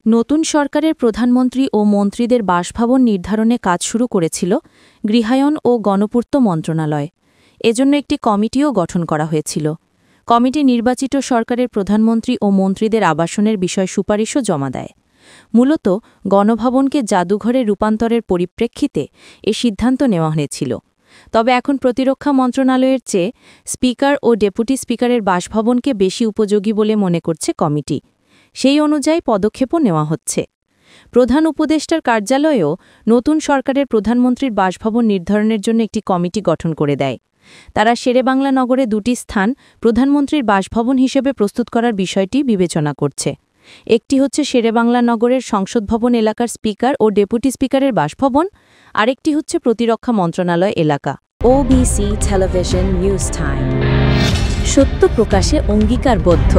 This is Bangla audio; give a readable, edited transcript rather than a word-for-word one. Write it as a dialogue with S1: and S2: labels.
S1: নতুন সরকারের প্রধানমন্ত্রী ও মন্ত্রীদের বাসভবন নির্ধারণে কাজ শুরু করেছিল গৃহায়ন ও গণপূর্ত মন্ত্রণালয়। এজন্য একটি কমিটিও গঠন করা হয়েছিল। কমিটি নির্বাচিত সরকারের প্রধানমন্ত্রী ও মন্ত্রীদের আবাসনের বিষয় সুপারিশও জমা দেয়। মূলত গণভবনকে জাদুঘরে রূপান্তরের পরিপ্রেক্ষিতে এ সিদ্ধান্ত নেওয়া হয়েছিল। তবে এখন প্রতিরক্ষা মন্ত্রণালয়ের চেয়ে স্পিকার ও ডেপুটি স্পিকারের বাসভবনকে বেশি উপযোগী বলে মনে করছে কমিটি। সেই অনুযায়ী পদক্ষেপও নেওয়া হচ্ছে। প্রধান উপদেষ্টার কার্যালয়েও নতুন সরকারের প্রধানমন্ত্রীর বাসভবন নির্ধারণের জন্য একটি কমিটি গঠন করে দেয়। তারা শেরেবাংলা নগরে দুটি স্থান প্রধানমন্ত্রীর বাসভবন হিসেবে প্রস্তুত করার বিষয়টি বিবেচনা করছে। একটি হচ্ছে শেরেবাংলা নগরের সংসদ ভবন এলাকার স্পিকার ও ডেপুটি স্পিকারের বাসভবন, আরেকটি হচ্ছে প্রতিরক্ষা মন্ত্রণালয় এলাকা।
S2: OBC টেলিভিশন নিউজ টাইম, সত্য প্রকাশে অঙ্গীকারবদ্ধ।